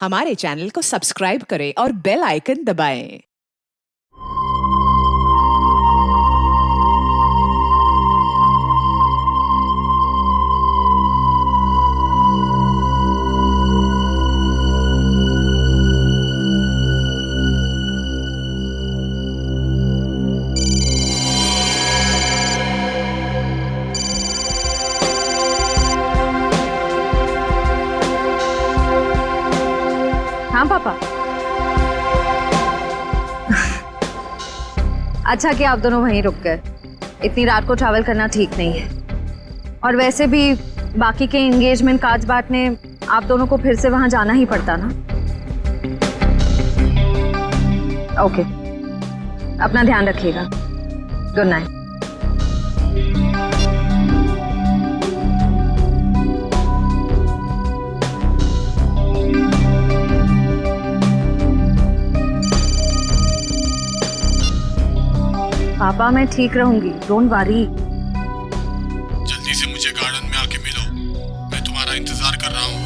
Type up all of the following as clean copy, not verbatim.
हमारे चैनल को सब्सक्राइब करें और बेल आइकन दबाएं। हाँ पापा। अच्छा कि आप दोनों वहीं रुक गए। इतनी रात को ट्रैवल करना ठीक नहीं है। और वैसे भी बाकी के एंगेजमेंट कार्ड्स बांटने आप दोनों को फिर से वहां जाना ही पड़ता ना। ओके, अपना ध्यान रखिएगा। Good night. पापा मैं ठीक रहूंगी, डोंट वरी। जल्दी से मुझे गार्डन में आके मिलो, मैं तुम्हारा इंतजार कर रहा हूँ।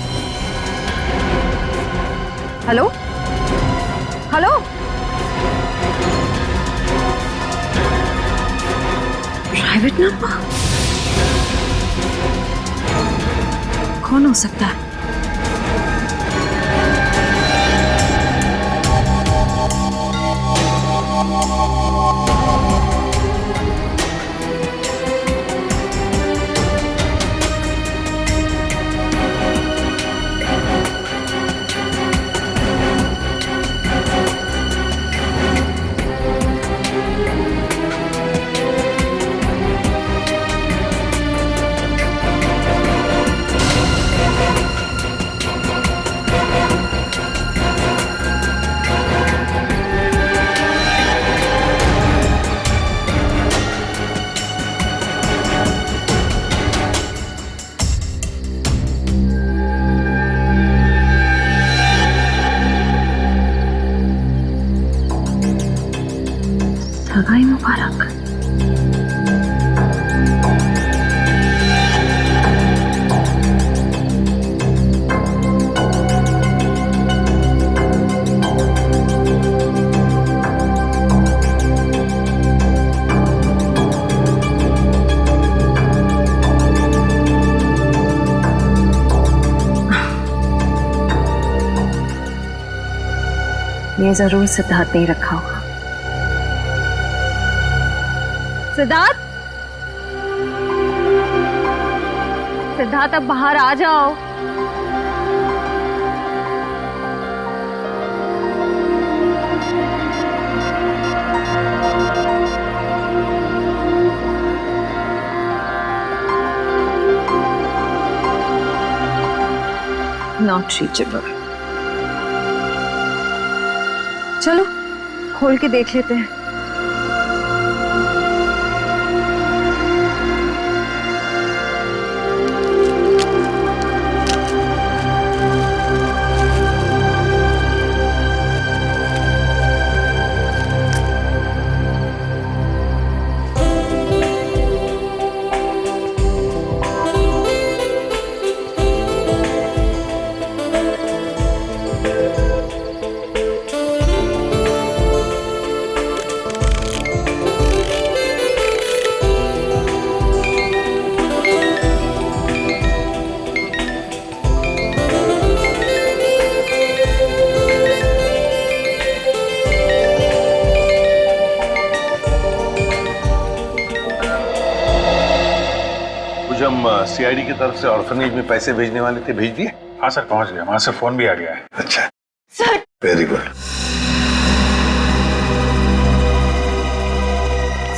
हेलो हेलो, प्राइवेट नंबर कौन हो सकता है? सगाई मुबारक। ये जरूर सिद्धार्थ ने रखा होगा। सिद्धार्थ, सिद्धार्थ अब बाहर आ जाओ। Not reachable. चलो खोल के देख लेते हैं। हम सीआईडी की तरफ से ऑर्फनेज में पैसे भेजने वाले थे, भेज दिए? हाँ सर, पहुंच गया। वहां से फोन भी आ गया है। अच्छा sir, very good.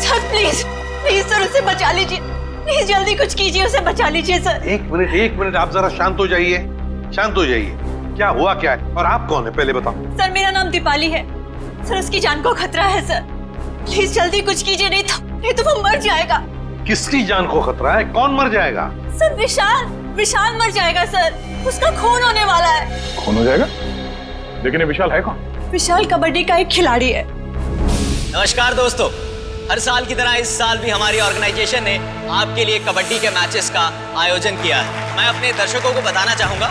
Sir please please sir उसे बचा लीजिए, प्लीज जल्दी कुछ कीजिए, उसे बचा लीजिए सर। एक मिनट आप जरा शांत हो जाइए, शांत हो जाइए। क्या हुआ क्या है और आप कौन है पहले बताओ। सर मेरा नाम दीपाली है सर, उसकी जान को खतरा है सर, प्लीज जल्दी कुछ कीजिए, नहीं तो वो मर जाएगा। किसकी जान को खतरा है? कौन मर जाएगा? सर विशाल मर जाएगा सर, उसका खून होने वाला है। खून हो जाएगा? लेकिन ये विशाल है कौन? विशाल कबड्डी का एक खिलाड़ी है। नमस्कार दोस्तों, हर साल की तरह इस साल भी हमारी ऑर्गेनाइजेशन ने आपके लिए कबड्डी के मैचेस का आयोजन किया है। मैं अपने दर्शकों को बताना चाहूंगा,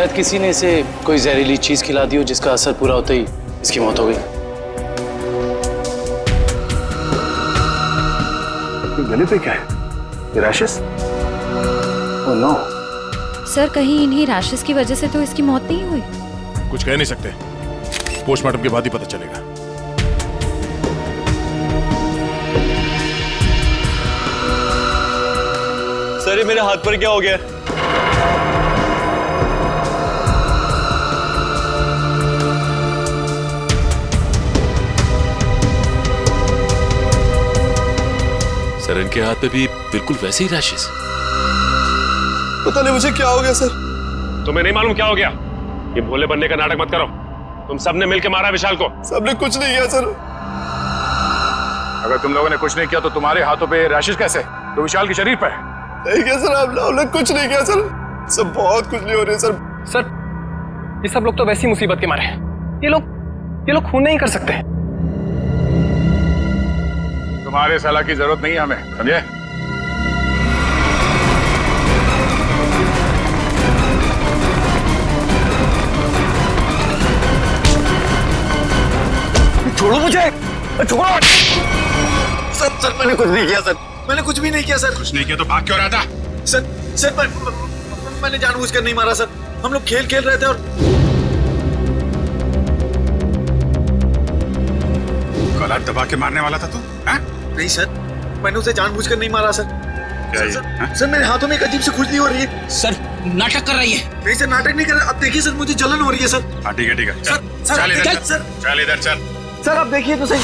शायद किसी ने इसे कोई जहरीली चीज खिला दी हो जिसका असर पूरा होते ही इसकी मौत हो गई। गले पे क्या है? ये रैशेस? Oh no. सर कहीं इन्हीं रैशेस की वजह से तो इसकी मौत नहीं हुई? कुछ कह नहीं सकते, पोस्टमार्टम के बाद ही पता चलेगा। सर ये मेरे हाथ पर क्या हो गया? सर इनके हाथ पे भी बिल्कुल वैसे ही रैशेस। पता नहीं मुझे क्या हो गया सर। तुम्हें नहीं मालूम क्या हो गया? ये भोले बनने का नाटक मत करो। तुम सबने मिलकर मारा विशाल को। सबने कुछ नहीं किया सर। अगर तुम लोगों ने कुछ नहीं किया तो तुम्हारे हाथों पे रैशेस कैसे? तो विशाल के शरीर पर नहीं किया सर, आप लोगों ने कुछ नहीं किया सर। सब बहुत कुछ नहीं हो रही है सर। सर ये सब लोग तो वैसी मुसीबत के मारे हैं। ये लोग खून नहीं कर सकते। तुम्हारे सलाह की जरूरत नहीं है हमें, समझे? छोड़ो मुझे, छोड़ो। सर मैंने कुछ नहीं किया सर, मैंने कुछ भी नहीं किया सर। कुछ नहीं किया तो भाग क्यों रहा था? सर मैंने जानबूझकर नहीं मारा सर। हम लोग खेल रहे थे और गला दबा के मारने वाला था तू? नहीं सर, मैंने उसे जानबूझकर नहीं मारा सर। सर मेरे हाथों में एक अजीब सी खुजली हो रही है। सर नाटक कर रही है। नहीं सर, नाटक नहीं कर रहा। अब देखिए सर, मुझे जलन हो रही है सर। हाँ ठीक है सर चल इधर चल। सर आप देखिए तो सही।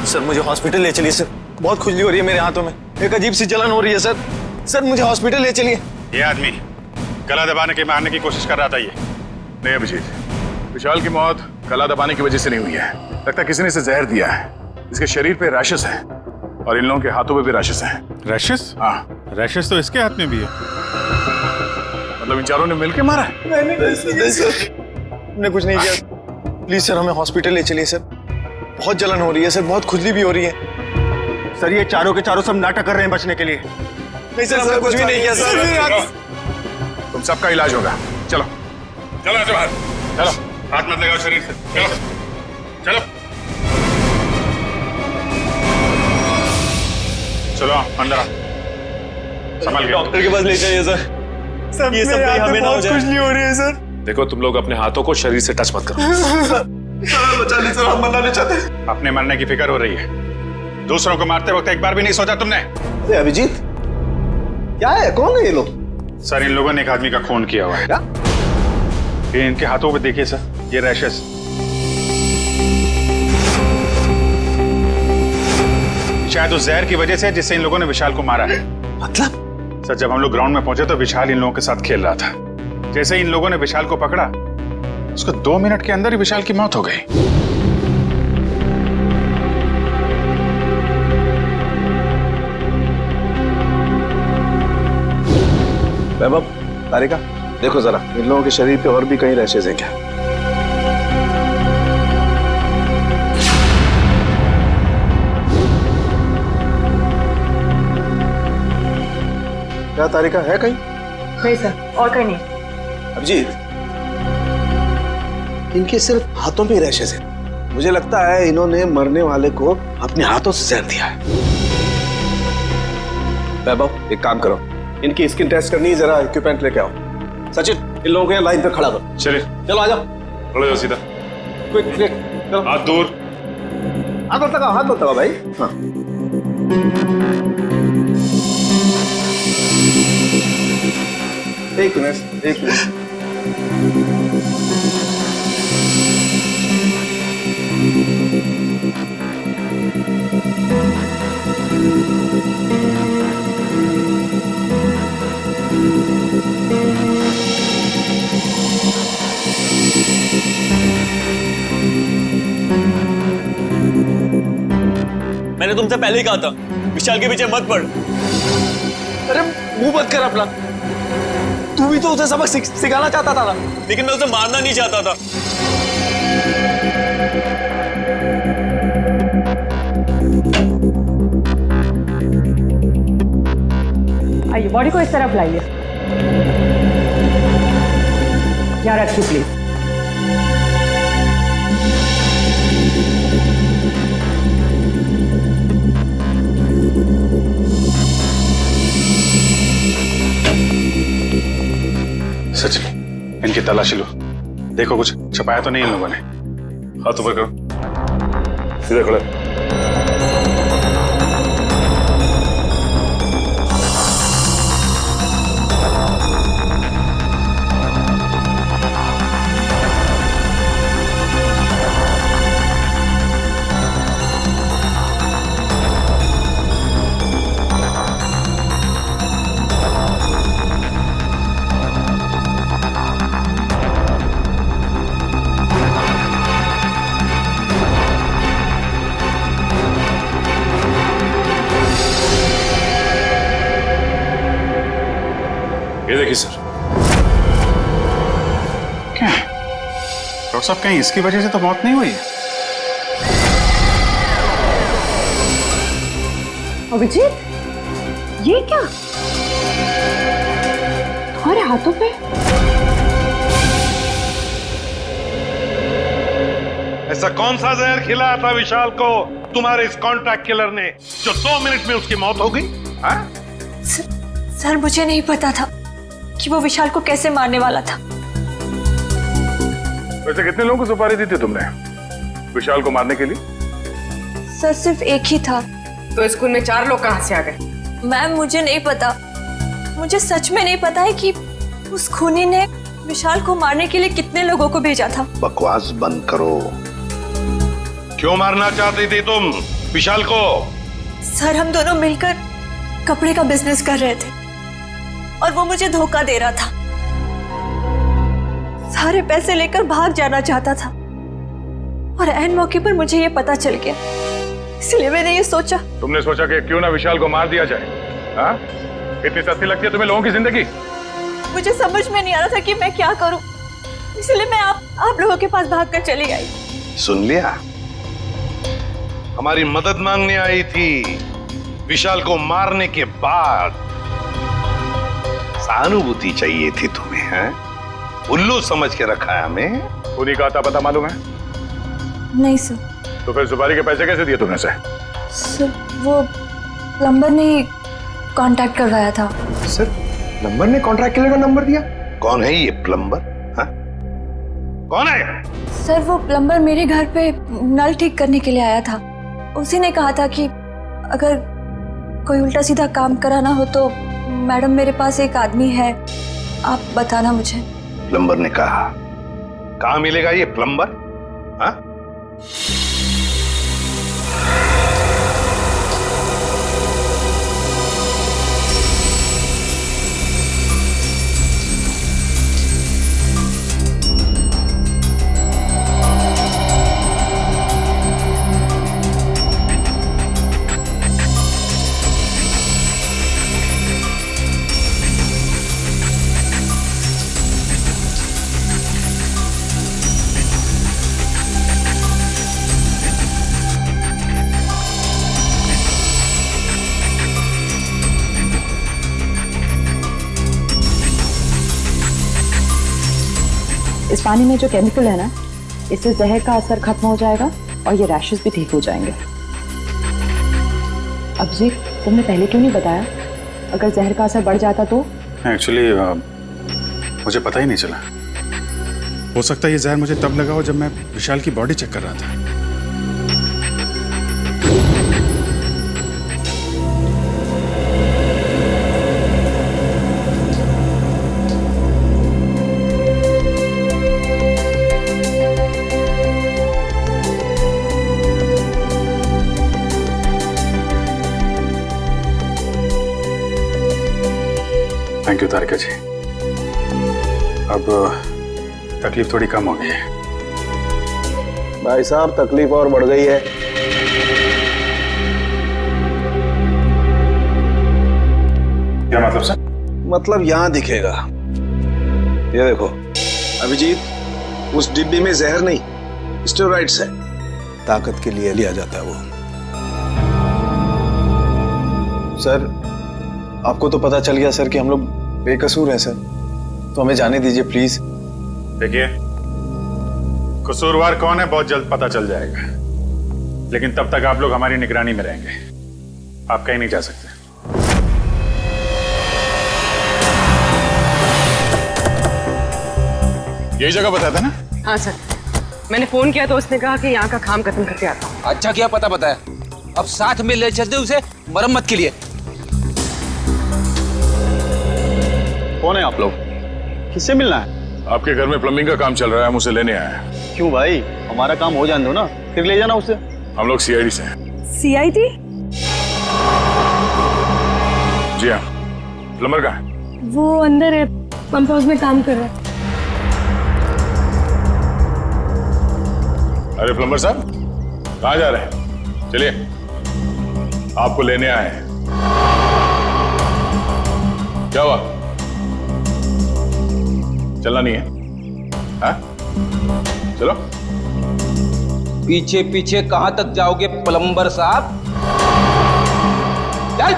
सर मुझे हॉस्पिटल ले चलिए सर, बहुत खुजली हो रही है मेरे हाथों में, एक अजीब सी जलन हो रही है सर। सर मुझे हॉस्पिटल ले चलिए। ये आदमी गला दबाने के मारने की कोशिश कर रहा था। ये नहीं अभिजीत, विशाल की मौत गला दबाने की वजह से नहीं हुई है। लगता है किसी ने इसे जहर दिया है। इसके शरीर पे रैशेस हैं और इन लोगों के हाथों पे भी रैशेस हैं। रैशेस? हाँ, रैशेस तो इसके हाथ में भी है। मतलब इन चारों ने मिलकर मारा है? नहीं सर, मैंने कुछ नहीं किया। प्लीज सर हमें हॉस्पिटल ले चलिए सर, बहुत जलन हो रही है सर, बहुत खुजली भी हो रही है। सर ये चारों के चारों सब नाटक कर रहे हैं बचने के लिए। नहीं सर, हमने कुछ भी नहीं किया सर। तुम सबका इलाज होगा। चलो चलो ऐसे बाहर। चलो, हाथ मत लगाओ शरीर से। चलो चलो चलो अंदर आओ। संभाल के डॉक्टर के पास ले जाइए सर। ये सब कहीं हमें ना हो जाए। खुजली हो रही है सर। देखो तुम लोग अपने हाथों को शरीर से टच मत करो। सर बचा ली सर, हम मरना नहीं चाहते। अपने मरने की फिक्र हो रही है, दूसरों को मारते वक्त एक बार भी नहीं सोचा तुमने? अभिजीत क्या है, कौन है ये लोग? सर इन लोगों ने एक आदमी का खून किया हुआ है। क्या? ये इनके हाथों पे देखिए सर, ये रैशेस। शायद उस जहर की वजह से जिससे इन लोगों ने विशाल को मारा है। मतलब? सर जब हम लोग ग्राउंड में पहुंचे तो विशाल इन लोगों के साथ खेल रहा था। जैसे इन लोगों ने विशाल को पकड़ा, उसको 2 मिनट के अंदर ही विशाल की मौत हो गई। वैभव, तारिका देखो जरा, इन लोगों के शरीर पे और भी कहीं रैशेस हैं क्या? क्या तारिका है कहीं? नहीं सर, और कहीं नहीं। अभिजीत, इनके सिर्फ हाथों पे रैशेस हैं। मुझे लगता है इन्होंने मरने वाले को अपने हाथों से जहर दिया है। वैभव एक काम करो, इनकी स्किन टेस्ट करनी है, जरा इक्विपमेंट लेके आओ। सचिन इन लोगों को यहाँ लाइन पे खड़ा करो। चलिए चलो आ जाओ। खड़े हो सीधा। क्विक क्विक, चलो हाथ दूर। हाथ मत लगाओ भाई। हाँ एक मिनट। मैंने तुमसे पहले ही कहा था विशाल के पीछे मत पड़। अरे मुंह बंद कर अपना, तू भी तो उसे सबक सिखाना चाहता था ना। लेकिन मैं उसे मारना नहीं चाहता था। आइए, बॉडी को इस तरफ लाइए। यहाँ रखिए प्लीज। सचिन, इनकी तलाशी लो, देखो कुछ छपाया तो नहीं इन लोगों ने। हाथ ऊपर करो, सीधे खड़े। ये देखिए सर। क्या है डॉक्टर साहब, कहीं इसकी वजह से तो मौत नहीं हुई है? अभिजीत, ये क्या तुम्हारे हाथों पे? ऐसा कौन सा जहर खिलाया था विशाल को तुम्हारे इस कॉन्ट्रैक्ट किलर ने जो 2 मिनट में उसकी मौत हो गई? सर मुझे नहीं पता था कि वो विशाल को कैसे मारने वाला था। वैसे कितने लोगों को सुपारी दी थी तुमने विशाल को मारने के लिए? सर सिर्फ एक ही था। तो स्कूल में 4 लोग कहाँ से आ गए? मैम मुझे नहीं पता, मुझे सच में नहीं पता है कि उस खूनी ने विशाल को मारने के लिए कितने लोगों को भेजा था। बकवास बंद करो। क्यों मारना चाहती थी तुम विशाल को? सर हम दोनों मिलकर कपड़े का बिजनेस कर रहे थे और वो मुझे धोखा दे रहा था। सारे पैसे लेकर भाग जाना चाहता था और ऐन मौके पर मुझे ये पता चल गया, इसलिए मैंने ये सोचा। तुमने सोचा कि क्यों ना विशाल को मार दिया जाए? हाँ? इतनी सस्ती लगती है तुम्हें लोगों की जिंदगी? मुझे समझ में नहीं आ रहा था कि मैं क्या करूं, इसलिए मैं आप लोगों के पास भागकर चली आई। सुन लिया, हमारी मदद मांगने आई थी विशाल को मारने के बाद। सहानुभूति चाहिए थी तुम्हें, हैं? उल्लू समझ के रखा है हमें। उन्हीं का आता पता मालूम है? नहीं सर। तो फिर सुपारी के पैसे कैसे दिए तुमने? सर वो प्लम्बर ने कांटेक्ट करवाया था। सर प्लम्बर ने कॉन्ट्रैक्ट किलर का नंबर दिया? कौन है ये प्लम्बर? हाँ? कौन है? सर वो प्लम्बर मेरे घर पे नल ठीक करने के लिए आया था। उसी ने कहा था कि अगर कोई उल्टा सीधा काम कराना हो तो मैडम मेरे पास एक आदमी है, आप बताना मुझे। प्लम्बर ने कहा? कहाँ मिलेगा ये प्लम्बर? हाँ? इस पानी में जो केमिकल है ना, इससे जहर का असर खत्म हो जाएगा और ये रैशेस भी ठीक हो जाएंगे। अभिजीत, तुमने पहले क्यों नहीं बताया? अगर जहर का असर बढ़ जाता तो? एक्चुअली मुझे पता ही नहीं चला। हो सकता है ये जहर मुझे तब लगा हो जब मैं विशाल की बॉडी चेक कर रहा था। थैंक यू तारिका जी। अब तकलीफ थोड़ी कम हो गई है। भाई साहब तकलीफ और बढ़ गई है। क्या मतलब सर? मतलब यहाँ दिखेगा, ये देखो अभिजीत, उस डिब्बी में जहर नहीं स्टेरॉइड्स है, ताकत के लिए लिया जाता है वो। सर आपको तो पता चल गया सर कि हम लोग बेकसूर हैं सर, तो हमें जाने दीजिए प्लीज। देखिए, कसूरवार कौन है बहुत जल्द पता चल जाएगा, लेकिन तब तक आप लोग हमारी निगरानी में रहेंगे। आप कहीं नहीं जा सकते। यही जगह बताया था ना? हाँ सर, मैंने फोन किया तो उसने कहा कि यहाँ का काम खत्म करके आता हूँ। अच्छा किया पता बताया, अब साथ में ले चलते उसे मरम्मत के लिए। कौन है आप लोग? किससे मिलना है? आपके घर में प्लम्बिंग का काम चल रहा है, हम उसे लेने आए हैं। क्यों भाई, हमारा काम हो जाने दो ना, फिर ले जाना उसे। हम लोग सीआईडी से हैं। सीआईडी? जी हाँ। प्लम्बर कहाँ है? वो अंदर है, पंप हाउस में काम कर रहा है। अरे प्लम्बर साहब, कहाँ जा रहे हैं? चलिए, आपको लेने आए हैं। क्या हुआ? चलना नहीं है? हाँ? चलो। पीछे पीछे कहां तक जाओगे प्लम्बर साहब? चल।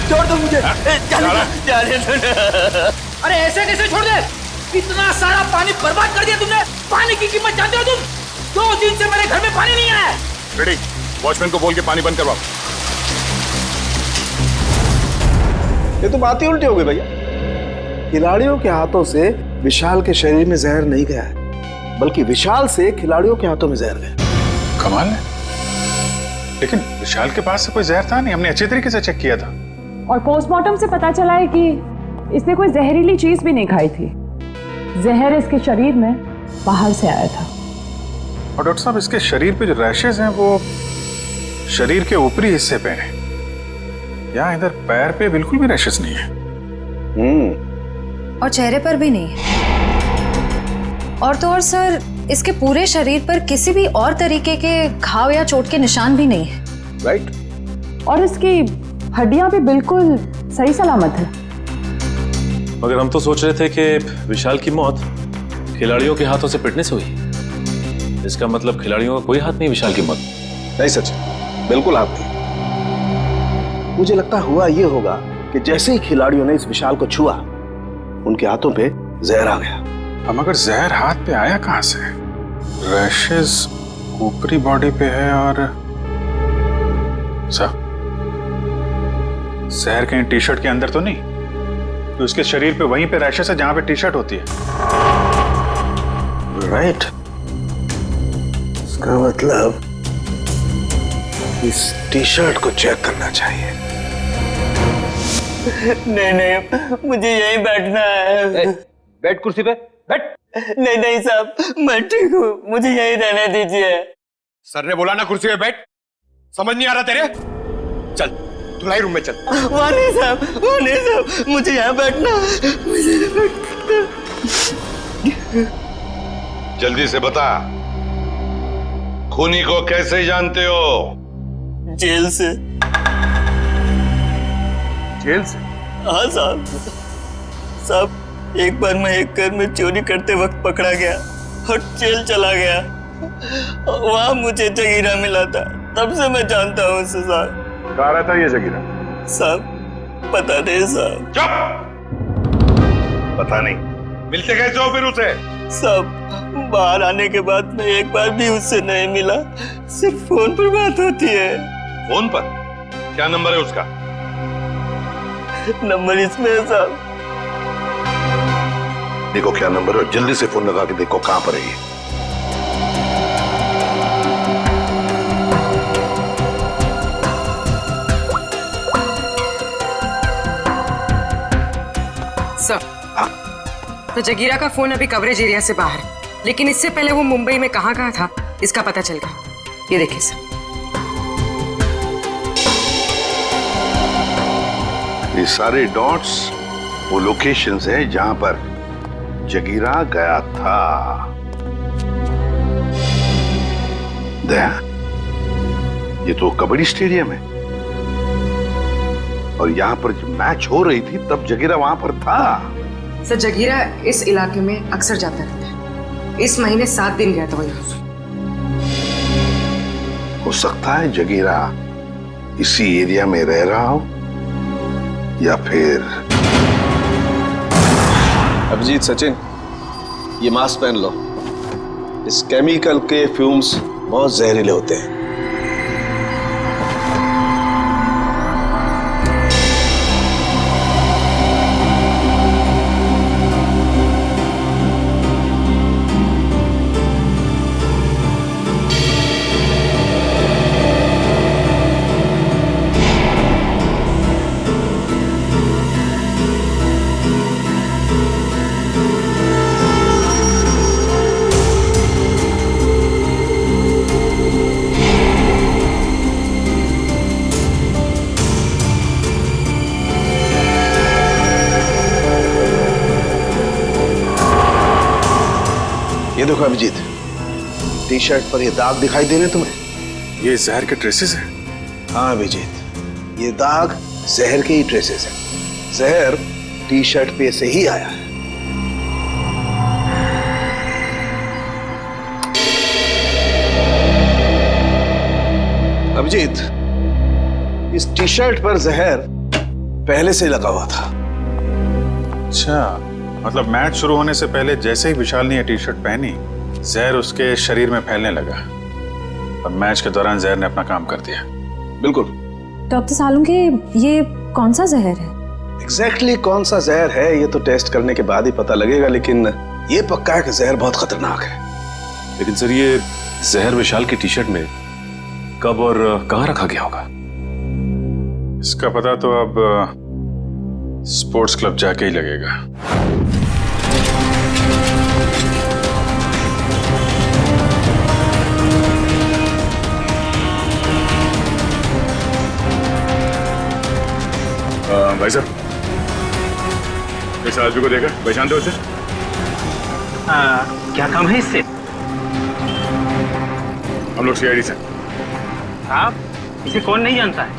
छोड़ दो मुझे। जाने दो ना। अरे ऐसे कैसे छोड़ दे? इतना सारा पानी बर्बाद कर दिया तुमने। पानी की कीमत जानते हो तुम? 2 दिन से मेरे घर में पानी नहीं आया। रेडी, वॉचमैन को बोल के पानी बंद करवाओ। ये तो बात ही उल्टी हो गई भैया। खिलाड़ियों के हाथों से विशाल के शरीर में जहर नहीं गया है, बल्कि विशाल से खिलाड़ियों के हाथों में जहर गया। कमाल है, लेकिन विशाल के पास से कोई जहर था नहीं, हमने अच्छे तरीके से चेक किया था। और पोस्टमार्टम से पता चला है कि इसने कोई जहरीली चीज भी नहीं खाई थी। जहर इसके शरीर में बाहर से आया था। और डॉक्टर साहब, इसके शरीर पे जो रैशेज हैं वो शरीर के ऊपरी हिस्से पे हैं। यहाँ इधर पैर पे बिल्कुल भी रैशेज नहीं है। और चेहरे पर भी नहीं। और तो और सर, इसके पूरे शरीर पर किसी भी और तरीके के घाव या चोट के निशान भी नहीं है। राइट। और इसकी हड्डियां भी बिल्कुल सही सलामत है। मगर हम तो सोच रहे थे कि विशाल की मौत खिलाड़ियों के हाथों से पिटने से हुई। इसका मतलब खिलाड़ियों का कोई हाथ नहीं विशाल की मौत। नहीं सच, बिल्कुल हाथ नहीं। मुझे लगता हुआ ये होगा कि जैसे ही खिलाड़ियों ने इस विशाल को छुआ, उनके हाथों पे जहर आ गया। अब मगर जहर हाथ पे आया कहां से? रैशेज ऊपरी बॉडी पे है और जहर कहीं टी शर्ट के अंदर तो नहीं? तो उसके शरीर पे वहीं पे रैशेज है जहां पे टी शर्ट होती है। राइट। इसका मतलब इस टी शर्ट को चेक करना चाहिए। नहीं, मुझे यहीं बैठना है। बैठ कुर्सी पे, बैठ। नहीं साहब, मैं ठीक हूँ, मुझे यहीं रहने दीजिए। सर ने बोला ना कुर्सी पे बैठ। समझ नहीं आ रहा तेरे? चल धुलाई रूम में चल। वहाँ नहीं साहब, मुझे यहाँ बैठना है। जल्दी से बता, खूनी को कैसे जानते हो? जेल से। जेल से? हाँ साहब, एक बार मैं एक घर में चोरी करते वक्त पकड़ा गया और जेल चला गया। वहां मुझे जगीरा मिला था, तब से मैं जानता हूँ उसे साहब। कहाँ रहता है ये जगीरा? साहब पता नहीं साहब। चुप! पता नहीं, मिलते कैसे हो फिर उसे? साहब बाहर आने के बाद मैं एक बार भी उससे नहीं मिला, सिर्फ फोन पर बात होती है। फोन पर? क्या नंबर है उसका? नंबर इसमें है साहब। देखो क्या नंबर है, जल्दी से फोन लगा के देखो कहां पर है ये। सर, तो जगीरा का फोन अभी कवरेज एरिया से बाहर है, लेकिन इससे पहले वो मुंबई में कहाँ था इसका पता चल गया। ये देखिए सर, ये सारे डॉट्स वो लोकेशंस हैं जहां पर जगीरा गया था। दया, ये तो कबड्डी स्टेडियम है और यहाँ पर जब मैच हो रही थी तब जगीरा वहां पर था। सर जगीरा इस इलाके में अक्सर जाता रहता है। इस महीने 7 दिन गया था वो यहाँ से। हो सकता है जगीरा इसी एरिया में रह रहा हो या फिर। अभिजीत, सचिन, ये मास्क पहन लो। इस केमिकल के फ्यूम्स बहुत जहरीले होते हैं। ये देखो अभिजीत, टी शर्ट पर ये दाग दिखाई दे रहे तुम्हें? ये जहर के ट्रेसेस हैं? हाँ अभिजीत, ये दाग जहर के ही ट्रेसेस हैं। जहर टी शर्ट पे से ही आया है। अभिजीत, इस टी शर्ट पर जहर पहले से लगा हुआ था। अच्छा, मतलब मैच शुरू होने से पहले जैसे ही विशाल ने ये टी शर्ट पहनी, जहर उसके शरीर में फैलने लगा और मैच के दौरान जहर ने अपना काम कर दिया। बिल्कुल। डॉक्टर सालुंके, ये कौन सा जहर है? एग्जैक्टली कौन सा जहर है ये तो टेस्ट करने के बाद ही पता लगेगा, लेकिन ये पक्का है कि जहर बहुत खतरनाक है। लेकिन सर, ये जहर विशाल की टी शर्ट में कब और कहां रखा गया होगा? इसका पता तो अब स्पोर्ट्स क्लब जाके ही लगेगा। भाई साहब, इस आदमी को देखा, पहचानते हो उसे? क्या काम है इससे? हम लोग सीआईडी से। आप इसे कौन नहीं जानता है?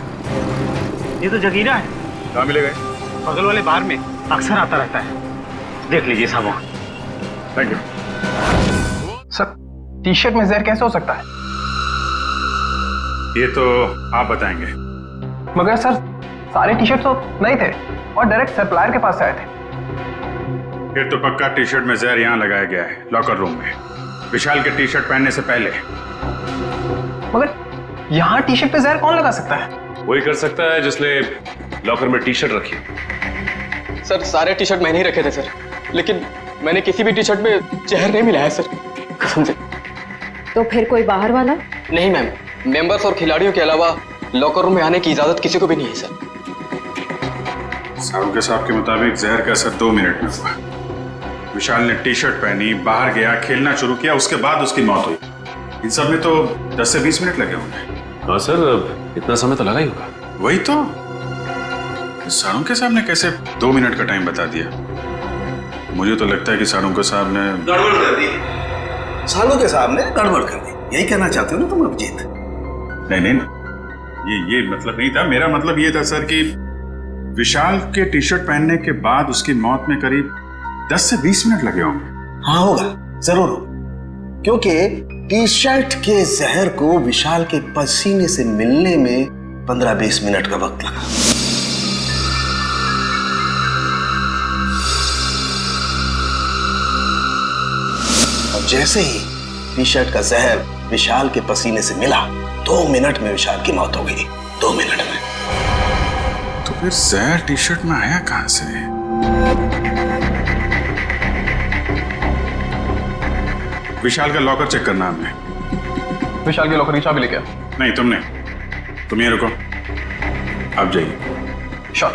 ये तो जगीरा है। कहाँ मिलेगा? बगल वाले बार में अक्सर आता रहता है, देख लीजिए साहब। Thank you sir. T shirt में जहर कैसे हो सकता है? ये तो आप बताएंगे। मगर सर, सारे टी शर्ट तो नहीं थे और डायरेक्ट सप्लायर के पास से आए थे। फिर तो पक्का टी शर्ट में जहर यहाँ लगाया गया है, लॉकर रूम में, विशाल के टी शर्ट पहनने से पहले। मगर यहाँ टी शर्ट पे जहर कौन लगा सकता है? वही कर सकता है जिसने लॉकर में टी शर्ट रखी। सर, सारे टी शर्ट मैंने ही रखे थे सर, लेकिन मैंने किसी भी टी शर्ट में जहर नहीं मिलाया सर, कसम से। तो फिर कोई बाहर वाला? नहीं मैम, मेंबर्स और खिलाड़ियों के अलावा लॉकर रूम में आने की इजाजत किसी को भी नहीं है सर। साहब के साहब के मुताबिक जहर का असर 2 मिनट में हुआ। विशाल ने टी शर्ट पहनी, बाहर गया, खेलना शुरू किया, उसके बाद उसकी मौत हुई। इन सब में तो 10 से 20 मिनट लगे होंगे। हाँ सर, इतना समय तो लगा ही होगा। वही तो, सारों के साहब ने कैसे 2 मिनट का टाइम बता दिया? मुझे तो लगता है कि सारों के साहब ने गड़बड़ कर दी। सालों के साहब ने गड़बड़ कर दी, यही कहना चाहते हो ना तुम अभिजीत? नहीं, ये मतलब नहीं था। मेरा मतलब ये था सर कि विशाल के टी शर्ट पहनने के बाद उसकी मौत में करीब 10 से 20 मिनट लगे होंगे। हाँ होगा, जरूर होगा, क्योंकि टी शर्ट के जहर को विशाल के पसीने से मिलने में 15-20 मिनट का वक्त लगा। और जैसे ही टी शर्ट का जहर विशाल के पसीने से मिला, 2 मिनट में विशाल की मौत हो गई। 2 मिनट में। तो फिर जहर टी शर्ट में आया कहां से? विशाल का लॉकर चेक करना हमें। विशाल के लॉकर की चाबी लेके? नहीं, तुमने। तुम ये रुको, आप जाइए। शॉट।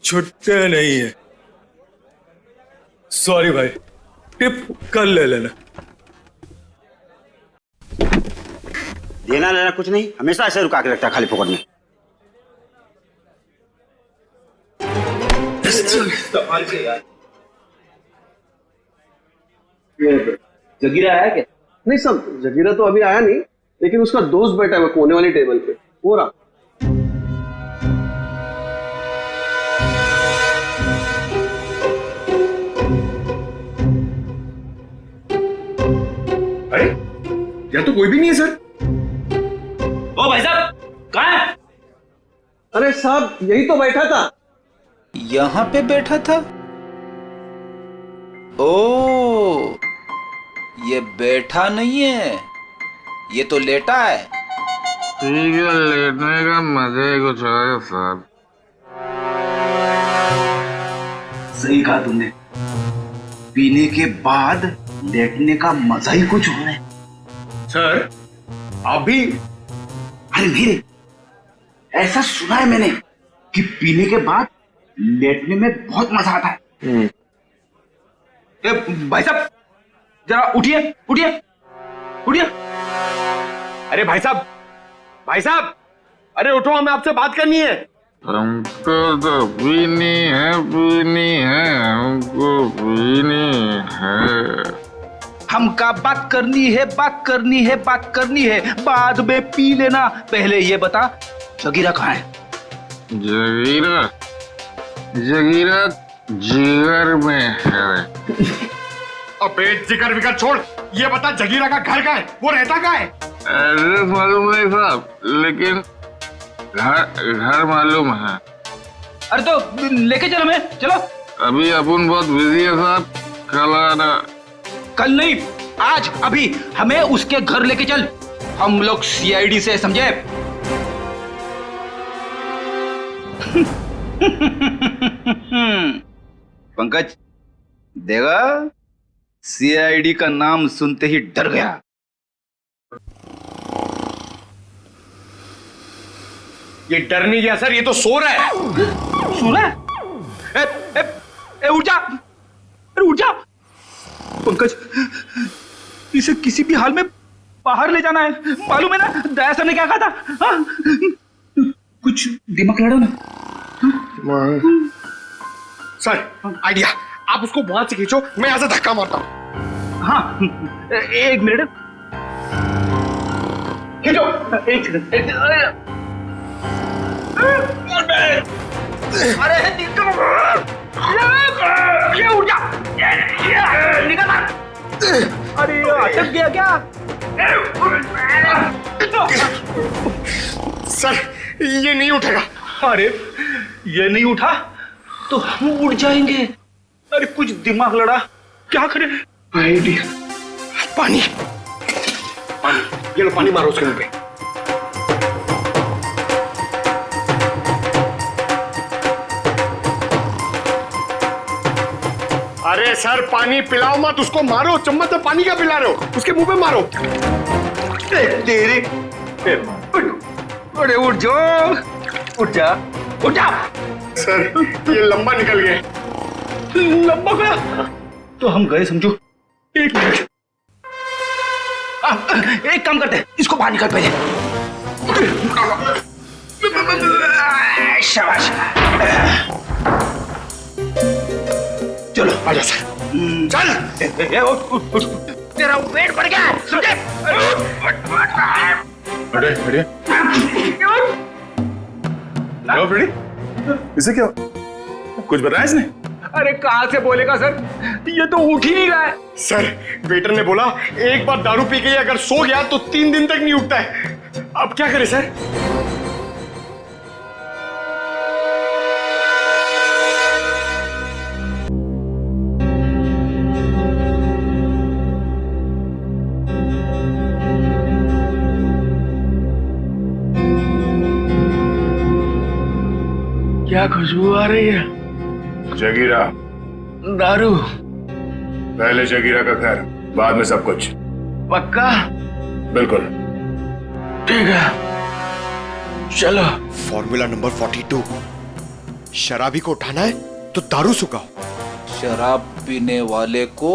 छुट्टे नहीं है। सॉरी भाई, टिप कल ले लेना। देना लेना कुछ नहीं, हमेशा ऐसे रुका के रखता है खाली फोकट में। जगीरा आया क्या? नहीं सर, जगीरा तो अभी आया नहीं, लेकिन उसका दोस्त बैठा है कोने वाली टेबल पे, वो रहा। अरे यहाँ तो कोई भी नहीं है सर। ओ भाई साहब, कहाँ है? अरे साहब, यही तो बैठा था। यहाँ पे बैठा था? ओ, ये बैठा नहीं है, ये तो लेटा है। ठीक है, लेटने का मजा ही कुछ है साहब। सही कहा तुमने, पीने के बाद लेटने का मजा ही कुछ और है। सर आप भी? अरे नहीं रे, ऐसा सुना है मैंने कि पीने के बाद लेटने में बहुत मजा आता है। भाई साहब जरा उठिए उठिए उठिए। अरे भाई साहब, भाई साहब, अरे उठो, हमें आपसे बात करनी है। हमको तो पीनी है, पीनी है, हमको पीनी है। हमका बात करनी है, बात करनी है, बात करनी है, बाद में पी लेना। पहले ये बता, जगीरा कहाँ है? जगीरा, जगीरा जिगर में है। अबे जिगर विगर छोड़, ये बता जगीरा का घर कहाँ है, वो रहता कहाँ है? एड्रेस मालूम नहीं साहब, लेकिन घर मालूम है। अरे तो लेके चलो, मैं चलो। अभी अपन बहुत बिजी है साहब, कल आना। कल नहीं, आज, अभी हमें उसके घर लेके चल। हम लोग सीआईडी से, समझे? पंकज देखा, सीआईडी का नाम सुनते ही डर गया। ये डर नहीं गया सर, ये तो सो रहा है। सो रहा है? उठ जा, अरे उठ जा। पंकज, इसे किसी भी हाल में बाहर ले जाना है, मालूम है ना? दया सर ने क्या कहा था? हाँ? कुछ दिमाग लड़ा ना। सर आइडिया, आप उसको वहां से खींचो, मैं यहां से धक्का मारता हूं। हाँ, एक मिनट, खींचो। अरे ये उठ जा, निकल। अरे अटक गया क्या? सर ये नहीं उठेगा। अरे ये नहीं उठा तो हम उड़ जाएंगे। अरे कुछ दिमाग लड़ा, क्या करें? आइडिया, पानी पानी, ये लो पानी मारो उसके मुंह पे। अरे सर पानी पिलाओ मत उसको, मारो, चम्मच से पानी क्या पिला रहे हो, उसके मुंह पे मारो। तेरे अरे उठ जाओ, उठ जा, उठ जा। सर ये लंबा निकल गया। लंबा गया तो हम गए समझो। एक मिनट, एक काम करते हैं, इसको बाहर निकाल पहले। शाबाश, चलो आजा सर, चल। उठ, तेरा वेट बढ़ गया, समझे? अरे अरे क्या फ्रेडी, इसे क्या कुछ बताया इसने? अरे कहाँ से बोलेगा सर, ये तो उठ ही नहीं रहा है। सर वेटर ने बोला एक बार दारू पी के अगर सो गया तो 3 दिन तक नहीं उठता है। अब क्या करें सर? क्या खुशबू आ रही है? जगीरा, दारू। पहले जगीरा का घर, बाद में सब कुछ। पक्का? बिल्कुल। ठीक है, चलो। फॉर्मूला नंबर 42, शराबी को उठाना है तो दारू सुखाओ। शराब पीने वाले को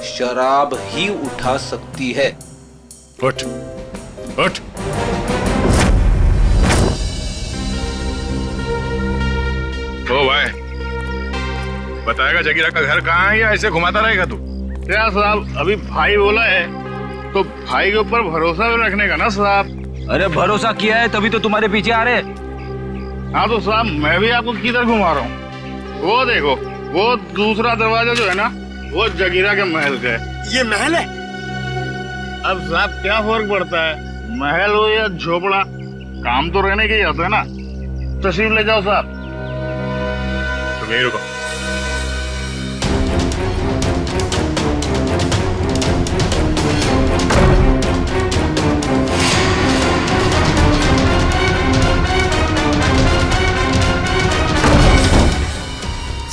शराब ही उठा सकती है। उठ। उठ। ओ भाई, बताएगा जगीरा का घर कहाँ है या ऐसे घुमाता रहेगा तू? क्या साहब, अभी भाई बोला है तो भाई के ऊपर भरोसा भी रखने का ना साहब। अरे भरोसा किया है तभी तो तुम्हारे पीछे आ रहे। हाँ तो साहब मैं भी आपको किधर घुमा रहा हूँ? वो देखो, वो दूसरा दरवाजा जो है ना, वो जगीरा के महल का है। ये महल है? अब साहब क्या फर्क पड़ता है, महल हो या झोपड़ा, काम तो रहने के ही होता है ना। तशरीफ ले जाओ साहब। तो यहीं रुको।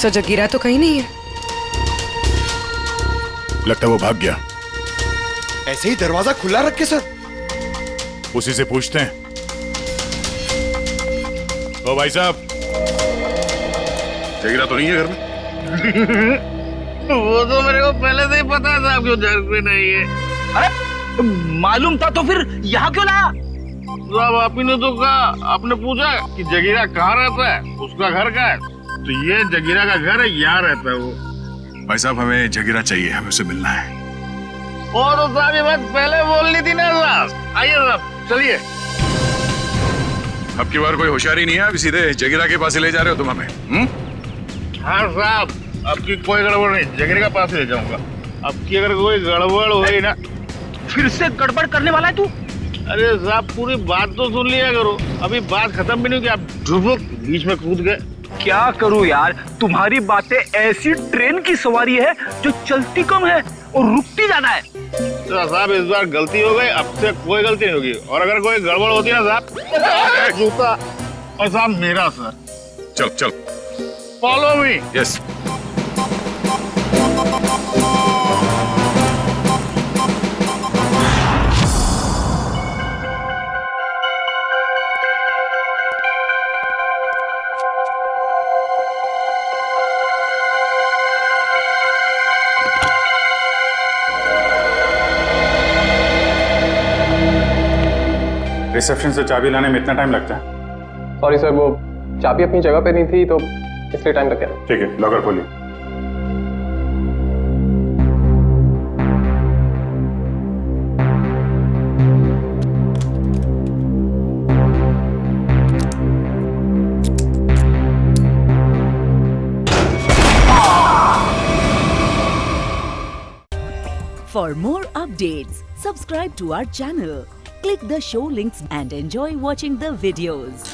सो जगीरा तो कहीं नहीं है। लगता है वो भाग गया। ऐसे ही दरवाजा खुला रख के सर? उसी से पूछते हैं। ओ भाई साहब, जगीरा तो नहीं है घर में? वो तो मेरे को पहले से ही पता था आपको घर पे नहीं है। अरे मालूम था तो फिर यहाँ क्यों लाया? साहब आप ही ने तो कहा, आपने पूछा कि जगीरा कहाँ रहता है, उसका घर कहाँ है, तो ये जगीरा का घर है, यहाँ रहता है वो। भाई साहब हमें जगीरा चाहिए, हमें उससे मिलना है। और तो साहब ये बात पहले बोलनी थी ना साहब। आइए साहब चलिए। अब की बार कोई होशियारी नहीं है, अभी सीधे जगीरा के पास ही ले जा रहे हो तुम हमें? हाँ साहब, अब की कोई गड़बड़ नहीं, जगीरा के पास ले जाऊंगा। अब की अगर कोई गड़बड़ हुई ना। फिर से गड़बड़ करने वाला है तू? अरे साहब पूरी बात तो सुन लिया करो, अभी बात खत्म भी नहीं हुई कि आप ढुबुक बीच में कूद गए। क्या करूं यार, तुम्हारी बातें ऐसी ट्रेन की सवारी है जो चलती कम है और रुकती ज्यादा है। तो साहब इस बार गलती हो गई, अब से कोई गलती नहीं होगी, और अगर कोई गड़बड़ होती ना साहब, जूता और साहब मेरा सर। चल चल, फॉलो मी। यस। रिसेप्शन से चाबी लाने में इतना टाइम लगता है? सॉरी सर, वो चाबी अपनी जगह पे नहीं थी तो इसलिए टाइम लग गया। ठीक है, लॉकर खोलिए। For more updates, subscribe to our channel, click the show links and enjoy watching the videos.